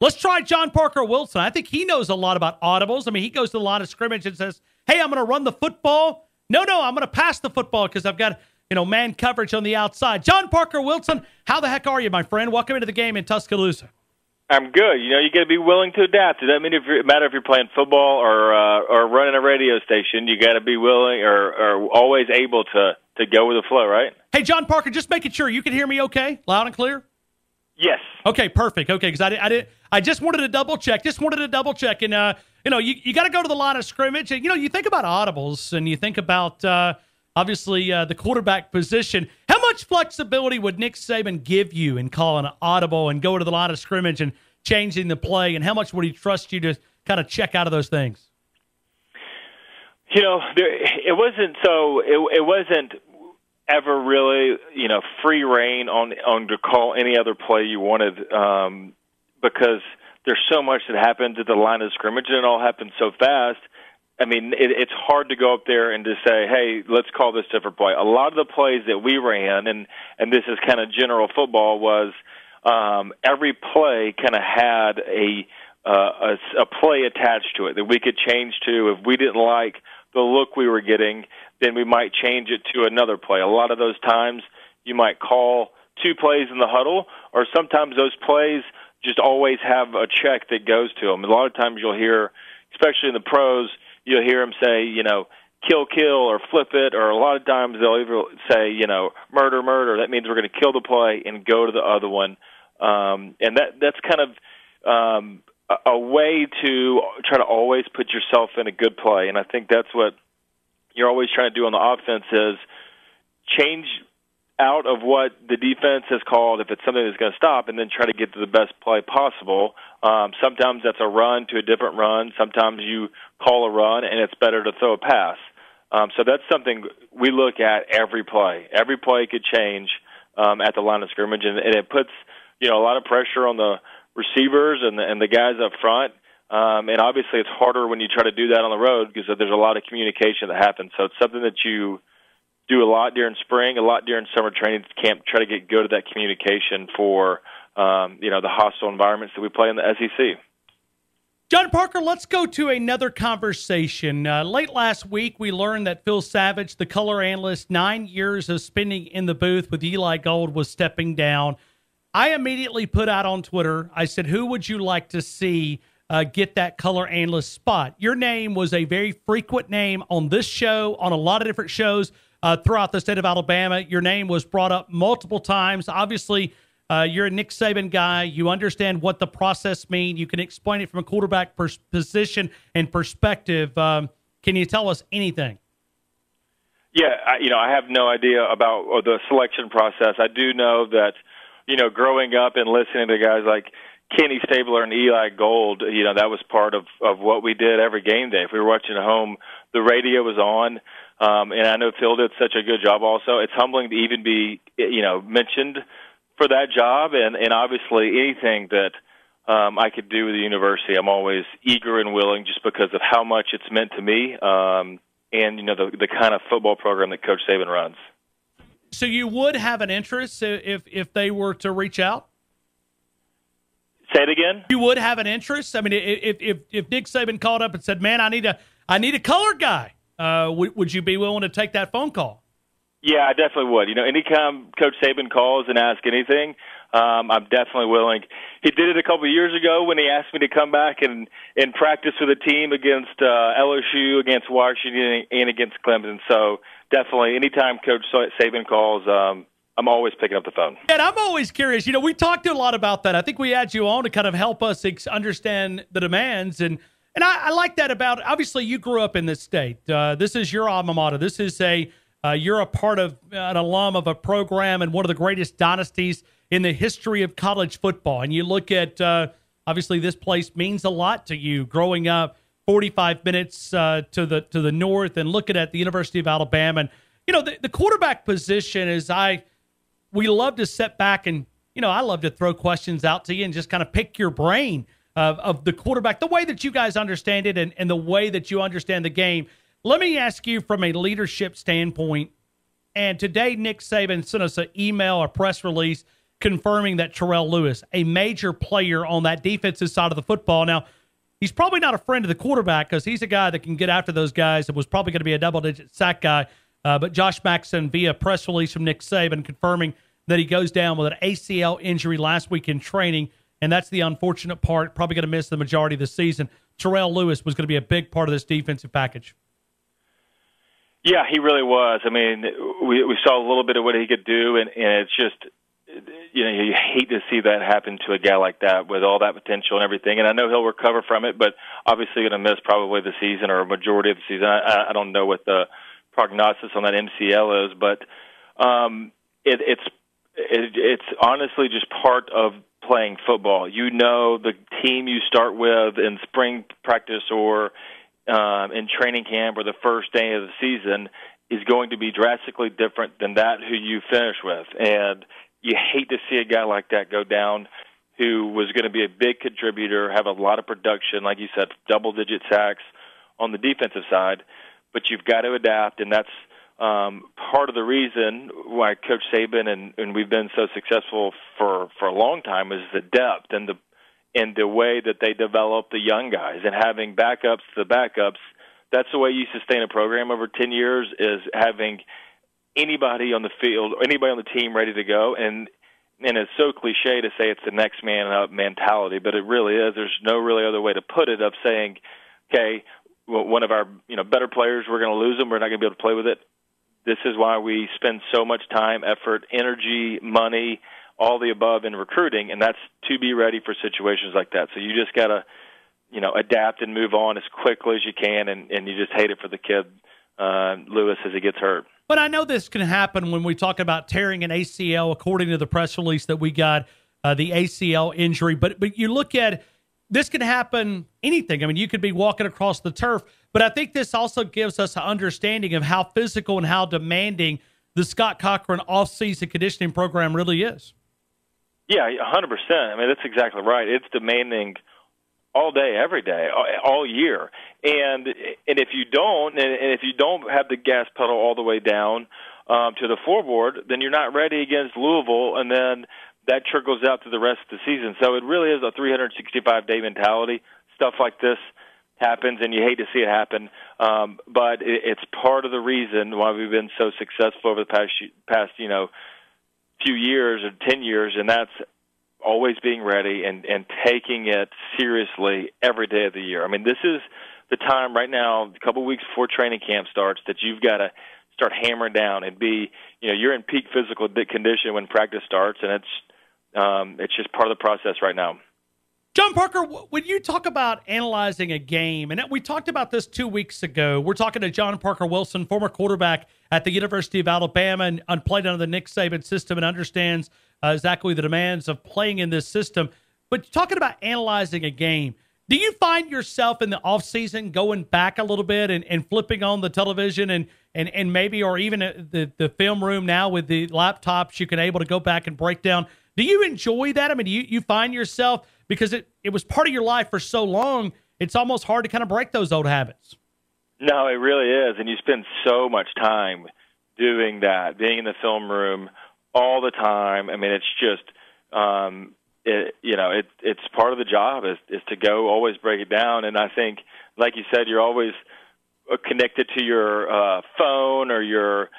Let's try John Parker Wilson. I think he knows a lot about audibles. I mean, he goes to the line of scrimmage and says, hey, I'm going to run the football. No, I'm going to pass the football because I've got, man coverage on the outside. John Parker Wilson, how the heck are you, my friend? Welcome into the game in Tuscaloosa. I'm good. You got to be willing to adapt. It doesn't matter if you're playing football or running a radio station. You got to be willing or always able to go with the flow, right? Hey, John Parker, just making sure you can hear me okay, loud and clear? Yes. Okay, perfect. Okay, because I just wanted to double check. And you got to go to the line of scrimmage, and you think about audibles, and you think about obviously the quarterback position. How much flexibility would Nick Saban give you in calling an audible and go to the line of scrimmage and changing the play, and how much would he trust you to kind of check out of those things? It wasn't ever really, free reign on to call any other play you wanted, because there's so much that happens at the line of scrimmage, and it all happens so fast. I mean, it's hard to go up there and to say, hey, let's call this different play. A lot of the plays that we ran, and this is kind of general football, was every play kind of had a play attached to it that we could change to. If we didn't like the look we were getting, then we might change it to another play. A lot of those times you might call two plays in the huddle, or sometimes those plays just always have a check that goes to them. A lot of times you'll hear, especially in the pros, you'll hear them say, kill, or flip it, or a lot of times they'll even say, murder. That means we're going to kill the play and go to the other one. And that's kind of a way to try to always put yourself in a good play. And I think that's what you're always trying to do on the offense is change out of what the defense has called if it's something that's going to stop, and then try to get to the best play possible. Sometimes that's a run to a different run. Sometimes you call a run, and it's better to throw a pass. So that's something we look at every play. Every play could change at the line of scrimmage, and it puts a lot of pressure on the receivers and the guys up front. And obviously it's harder when you try to do that on the road because there's a lot of communication that happens. So it's something that you do a lot during spring, a lot during summer training camp, try to get good at that communication for, the hostile environments that we play in the SEC. John Parker, let's go to another conversation. Late last week, we learned that Phil Savage, the color analyst, 9 years of spending in the booth with Eli Gold, was stepping down. I immediately put out on Twitter, I said, who would you like to see get that color analyst spot? Your name was a very frequent name on this show, on a lot of different shows throughout the state of Alabama. Your name was brought up multiple times. Obviously, you're a Nick Saban guy. You understand what the process means. You can explain it from a quarterback position and perspective. Can you tell us anything? Yeah, I have no idea about the selection process. I do know that, growing up and listening to guys like Kenny Stabler and Eli Gold, that was part of what we did every game day. If we were watching at home, the radio was on, and I know Phil did such a good job also. It's humbling to even be, mentioned for that job, and obviously anything that I could do with the university, I'm always eager and willing just because of how much it's meant to me and, the kind of football program that Coach Saban runs. So you would have an interest if they were to reach out? Say it again? You would have an interest? I mean, if Nick Saban called up and said, man, I need a color guy, would you be willing to take that phone call? Yeah, I definitely would. Anytime Coach Saban calls and asks anything, I'm definitely willing. He did it a couple of years ago when he asked me to come back and practice with a team against LSU, against Washington, and against Clemson. So definitely, anytime Coach Saban calls, I'm always picking up the phone. And I'm always curious. We talked a lot about that. I think we had you on to kind of help us understand the demands. And I like that about, obviously, you grew up in this state. This is your alma mater. This is you're a part of an alum of a program and one of the greatest dynasties in the history of college football. And you look at, obviously, this place means a lot to you growing up 45 minutes to the north and looking at the University of Alabama. And, the quarterback position is we love to sit back and, I love to throw questions out to you and just kind of pick your brain of the quarterback, the way that you guys understand it and the way that you understand the game. Let me ask you from a leadership standpoint, and today Nick Saban sent us an email, a press release, confirming that Terrell Lewis, a major player on that defensive side of the football. Now, he's probably not a friend of the quarterback because he's a guy that can get after those guys and was probably going to be a double-digit sack guy. But Josh Maxson, via press release from Nick Saban, confirming that he goes down with an ACL injury last week in training, and that's the unfortunate part. Probably going to miss the majority of the season. Terrell Lewis was going to be a big part of this defensive package. Yeah, he really was. I mean, we saw a little bit of what he could do, and it's just, you hate to see that happen to a guy like that with all that potential and everything. And I know he'll recover from it, but obviously going to miss probably the season or a majority of the season. I don't know what the prognosis on that MCL is, but it's honestly just part of playing football. The team you start with in spring practice or in training camp or the first day of the season is going to be drastically different than that who you finish with. And you hate to see a guy like that go down who was going to be a big contributor, have a lot of production, like you said, double-digit sacks on the defensive side. But you've got to adapt, and that's part of the reason why Coach Saban and we've been so successful for a long time is the depth and the way that they develop the young guys and having backups to the backups. That's the way you sustain a program over 10 years is having anybody on the field, anybody on the team ready to go. And it's so cliche to say it's the next man up mentality, but it really is. There's no really other way to put it of saying, okay, one of our better players, we're going to lose them. We're not going to be able to play with it. This is why we spend so much time, effort, energy, money, all the above in recruiting, and that's to be ready for situations like that. So you just got to, adapt and move on as quickly as you can, and you just hate it for the kid, Lewis, as he gets hurt. But I know this can happen when we talk about tearing an ACL, according to the press release that we got, the ACL injury. But you look at this can happen anything. I mean, you could be walking across the turf, but I think this also gives us an understanding of how physical and how demanding the Scott Cochran off-season conditioning program really is. Yeah, 100%. I mean, that's exactly right. It's demanding all day, every day, all year. And if you don't, have the gas pedal all the way down to the floorboard, then you're not ready against Louisville, and then that trickles out to the rest of the season. So it really is a 365-day mentality. Stuff like this happens, and you hate to see it happen, but it's part of the reason why we've been so successful over the past few years or 10 years, and that's always being ready and taking it seriously every day of the year. I mean, this is the time right now, a couple of weeks before training camp starts, that you've got to start hammering down and be, you're in peak physical condition when practice starts, and it's just part of the process right now. John Parker, when you talk about analyzing a game, and we talked about this 2 weeks ago, we're talking to John Parker Wilson, former quarterback at the University of Alabama and played under the Nick Saban system and understands exactly the demands of playing in this system. But talking about analyzing a game, do you find yourself in the offseason going back a little bit and flipping on the television and maybe, or even the film room now with the laptops, you can able to go back and break down? Do you enjoy that? I mean, do you find yourself, because it was part of your life for so long, it's almost hard to kind of break those old habits? No, it really is. And you spend so much time doing that, being in the film room all the time. I mean, it's just, it's part of the job is to go always break it down. And I think, like you said, you're always connected to your phone or your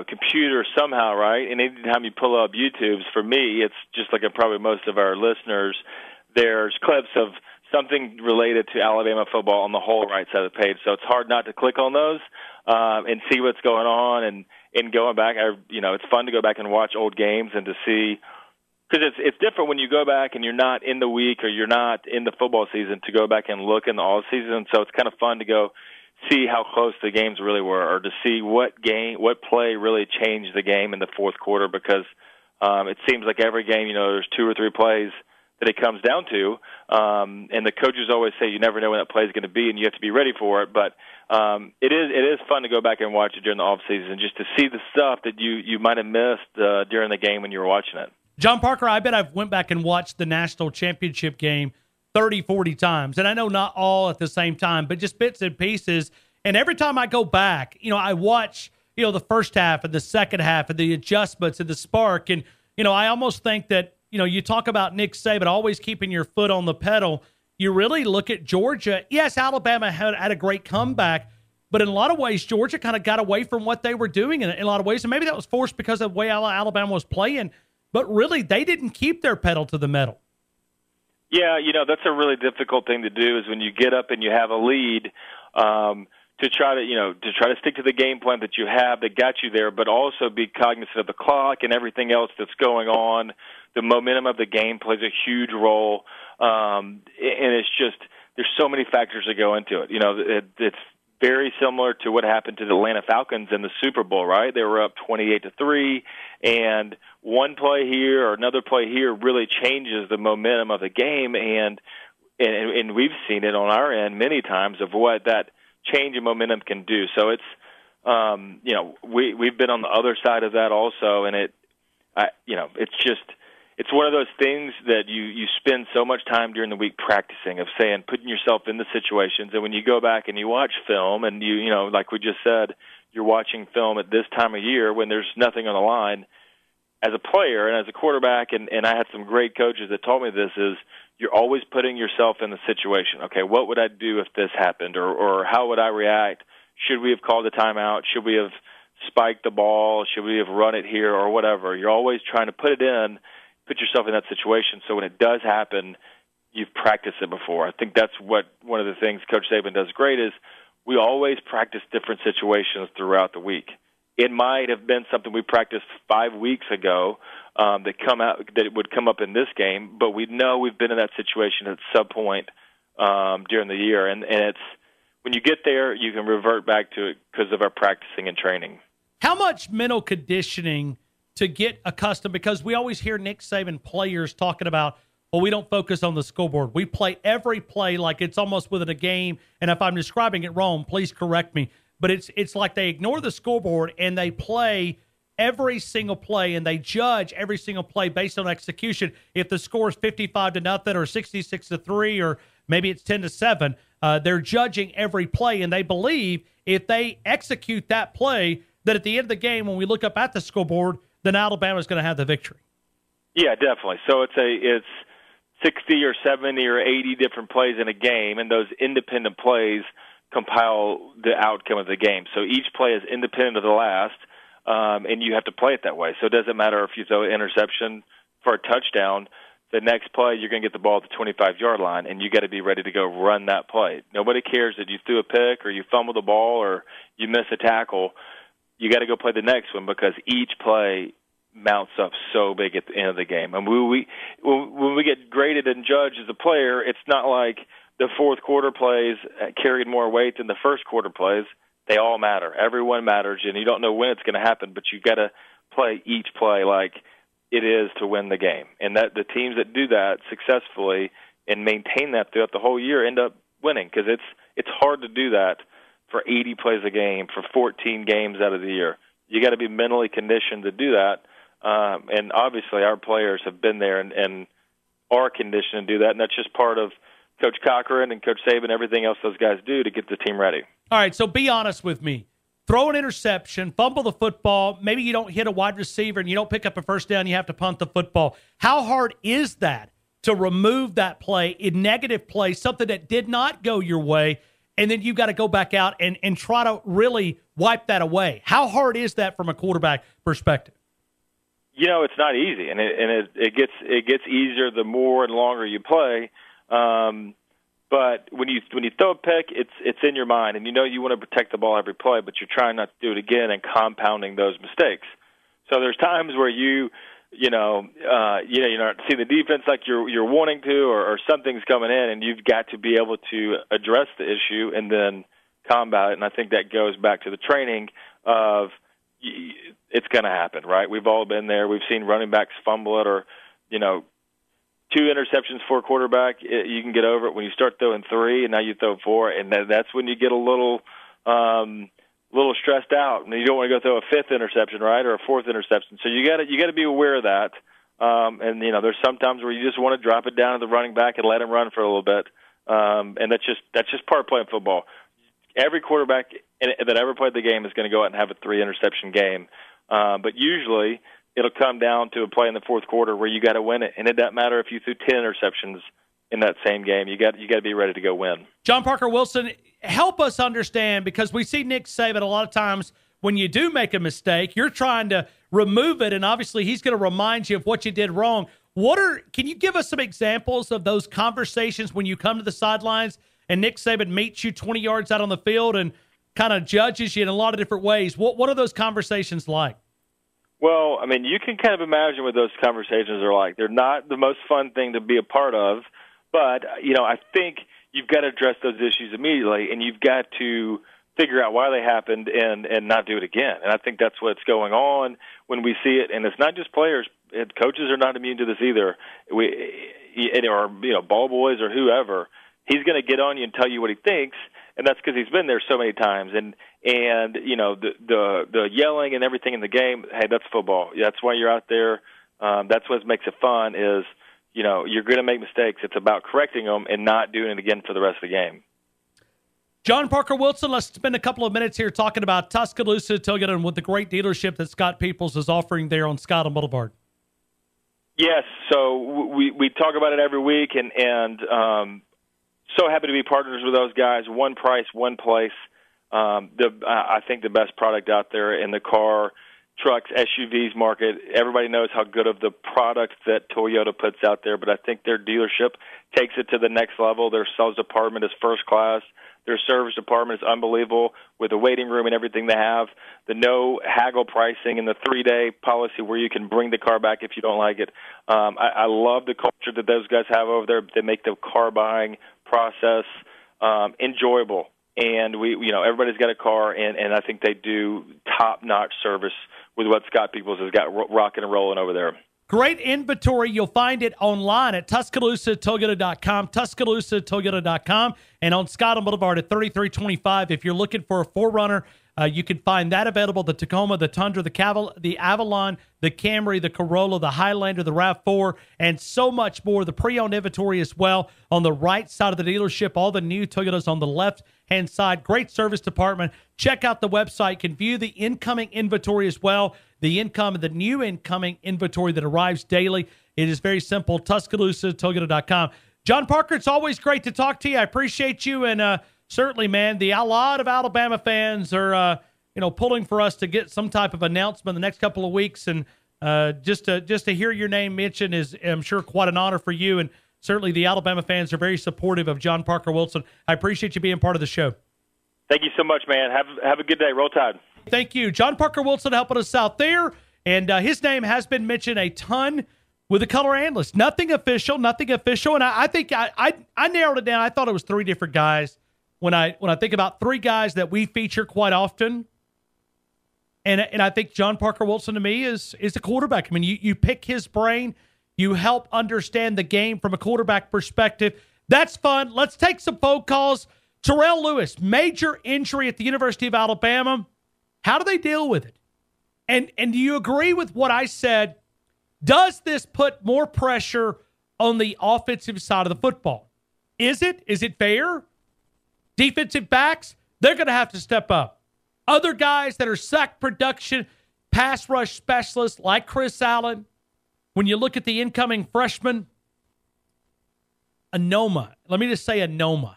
computer somehow, right? And anytime you pull up YouTube's, for me, it's just like probably most of our listeners, there's clips of something related to Alabama football on the whole right side of the page. So it's hard not to click on those and see what's going on. And going back, it's fun to go back and watch old games and to see, because it's different when you go back and you're not in the week or you're not in the football season, to go back and look in the off season. So it's kind of fun to go see how close the games really were, or to see what play really changed the game in the fourth quarter, because it seems like every game, there's 2 or 3 plays that it comes down to, and the coaches always say you never know when that play is going to be, and you have to be ready for it. But it is fun to go back and watch it during the off season, just to see the stuff that you might have missed during the game when you were watching it. John Parker, I bet I've went back and watched the national championship game 30, 40 times. And I know not all at the same time, but just bits and pieces. And every time I go back, I watch, the first half and the second half and the adjustments and the spark. And I almost think that, you talk about Nick Saban always keeping your foot on the pedal. You really look at Georgia. Yes, Alabama had a great comeback, but in a lot of ways, Georgia kind of got away from what they were doing in a lot of ways. And maybe that was forced because of the way Alabama was playing. But really, they didn't keep their pedal to the metal. Yeah, that's a really difficult thing to do is when you get up and you have a lead, to try to stick to the game plan that you have that got you there, but also be cognizant of the clock and everything else that's going on. The momentum of the game plays a huge role, and it's just there's so many factors that go into it. It's very similar to what happened to the Atlanta Falcons in the Super Bowl, right? They were up 28-3, and one play here or another play here really changes the momentum of the game, and we've seen it on our end many times of what that change in momentum can do. So it's, we've been on the other side of that also, and it's one of those things that you spend so much time during the week practicing of saying, putting yourself in the situations. And when you go back and you watch film and like we just said, you're watching film at this time of year when there's nothing on the line as a player and as a quarterback. And I had some great coaches that told me this is you're always putting yourself in the situation. Okay, what would I do if this happened? Or how would I react? Should we have called a timeout? Should we have spiked the ball? Should we have run it here or whatever? You're always trying to put yourself in that situation so when it does happen, you've practiced it before. I think that's what one of the things Coach Saban does great is we always practice different situations throughout the week. It might have been something we practiced 5 weeks ago that would come up in this game, but we know we've been in that situation at some point during the year, and it's when you get there, you can revert back to it because of our practicing and training. How much mental conditioning to get accustomed, because we always hear Nick Saban players talking about, well, we don't focus on the scoreboard. We play every play like it's almost within a game, and if I'm describing it wrong, please correct me. But it's like they ignore the scoreboard and they play every single play and they judge every single play based on execution. If the score is 55-0 or 66-3 or maybe it's 10-7, they're judging every play, and they believe if they execute that play, that at the end of the game, when we look up at the scoreboard, then Alabama's going to have the victory. Yeah, definitely. So it's 60 or 70 or 80 different plays in a game, and those independent plays compile the outcome of the game. So each play is independent of the last, and you have to play it that way. So it doesn't matter if you throw an interception for a touchdown. The next play, you're going to get the ball at the 25-yard line, and you got to be ready to go run that play. Nobody cares that you threw a pick or you fumbled the ball or you missed a tackle. You got to go play the next one because each play mounts up so big at the end of the game. And when we get graded and judged as a player, it's not like the fourth quarter plays carried more weight than the first quarter plays. They all matter. Everyone matters, and you don't know when it's going to happen, but you got to play each play like it is to win the game. And that the teams that do that successfully and maintain that throughout the whole year end up winning because it's hard to do that for 80 plays a game for 14 games out of the year. You got to be mentally conditioned to do that. And obviously our players have been there and are conditioned to do that, and that's just part of Coach Cochran and Coach Saban, everything else those guys do to get the team ready. All right, so be honest with me. Throw an interception, fumble the football, maybe you don't hit a wide receiver and you don't pick up a first down, you have to punt the football. How hard is that to remove that play, a negative play, something that did not go your way, and then you've got to go back out and try to really wipe that away? How hard is that from a quarterback perspective? You know, it's not easy, and it gets easier the more and longer you play. But when you throw a pick, it's in your mind, and you know you want to protect the ball every play, but you're trying not to do it again and compounding those mistakes. So there's times where you're not seeing the defense like you're wanting to, or something's coming in, and you've got to be able to address the issue and then combat it. And I think that goes back to the training of it's going to happen, right? We've all been there. We've seen running backs fumble it, or 2 interceptions for a quarterback, you can get over it. When you start throwing 3 and now you throw 4, and that's when you get a little stressed out, and you don't want to go throw a 5th interception, right, or a 4th interception. So you got to be aware of that. And there's sometimes where you just want to drop it down to the running back and let him run for a little bit. And that's just part of playing football. Every quarterback that ever played the game is going to go out and have a 3 interception game. But usually it'll come down to a play in the fourth quarter where you got to win it, and it doesn't matter if you threw 10 interceptions in that same game. You got to be ready to go win. John Parker Wilson, help us understand, because we see Nick Saban a lot of times when you do make a mistake, you're trying to remove it, and obviously he's going to remind you of what you did wrong. Can you give us some examples of those conversations when you come to the sidelines and Nick Saban meets you 20 yards out on the field and kind of judges you in a lot of different ways? What are those conversations like? Well, I mean, you can kind of imagine what those conversations are like. They're not the most fun thing to be a part of, but, I think you've got to address those issues immediately, and you've got to figure out why they happened and not do it again. And I think that's what's going on when we see it. And it's not just players. Coaches are not immune to this either. Or ball boys or whoever. He's going to get on you and tell you what he thinks, and that's because he's been there so many times. And the yelling and everything in the game, hey, that's football. That's why you're out there. That's what makes it fun is, you're going to make mistakes. It's about correcting them and not doing it again for the rest of the game. John Parker Wilson, let's spend a couple of minutes here talking about Tuscaloosa, Toyota, and with the great dealership that Scott Peoples is offering there on Scott Boulevard. Yes, so we talk about it every week, and so happy to be partners with those guys. One price, one place. I think the best product out there in the car, trucks, SUVs market. Everybody knows how good of the product that Toyota puts out there, but I think their dealership takes it to the next level. Their sales department is first class. Their service department is unbelievable with the waiting room and everything they have. The no haggle pricing and the 3-day policy where you can bring the car back if you don't like it. I love the culture that those guys have over there. They make the car buying process enjoyable. And everybody's got a car, and I think they do top-notch service with what Scott Peoples has got rocking and rolling over there. Great inventory. You'll find it online at tuscaloosa.toyota.com, tuscaloosa.toyota.com, and on Scott Boulevard at 3325. If you're looking for a 4Runner, you can find that available, the Tacoma, the Tundra, the Avalon, the Camry, the Corolla, the Highlander, the RAV4, and so much more. The pre-owned inventory as well on the right side of the dealership, all the new Toyotas on the left-hand side. Great service department. Check out the website. You can view the incoming inventory as well, the new incoming inventory that arrives daily. It is very simple, tuscaloosa.toyota.com. John Parker, it's always great to talk to you. I appreciate you, and certainly, man, a lot of Alabama fans are, pulling for us to get some type of announcement the next couple of weeks, and just to hear your name mentioned is, I'm sure, quite an honor for you, and certainly the Alabama fans are very supportive of John Parker Wilson. I appreciate you being part of the show. Thank you so much, man. Have a good day. Roll Tide. Thank you. John Parker Wilson helping us out there, and his name has been mentioned a ton with the color analyst. Nothing official, and I think I narrowed it down. I thought it was 3 different guys. When I think about 3 guys that we feature quite often, and I think John Parker Wilson to me is a quarterback. I mean, you pick his brain, you help understand the game from a quarterback perspective. That's fun. Let's take some phone calls. Terrell Lewis, major injury at the University of Alabama. How do they deal with it? And do you agree with what I said? Does this put more pressure on the offensive side of the football? Is it? Is it fair? Defensive backs, they're going to have to step up. Other guys that are sack production, pass rush specialists like Chris Allen, when you look at the incoming freshman, Anoma. Let me just say Anoma.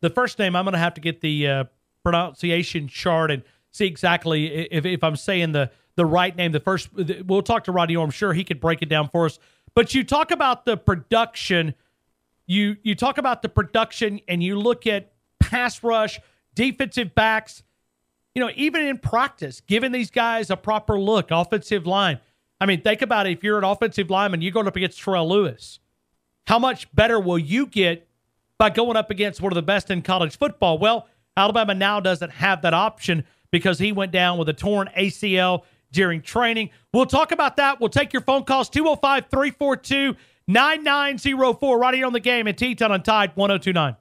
The first name, I'm going to have to get the pronunciation chart and see exactly if I'm saying the right name. We'll talk to Roddy. I'm sure he could break it down for us. But you talk about the production. You talk about the production, and you look at pass rush, defensive backs, even in practice, giving these guys a proper look, offensive line. I mean, think about it. If you're an offensive lineman, you're going up against Terrell Lewis. How much better will you get by going up against one of the best in college football? Well, Alabama now doesn't have that option because he went down with a torn ACL during training. We'll talk about that. We'll take your phone calls, 205-342-9904, right here on the game at T-Town on Tide 102.9.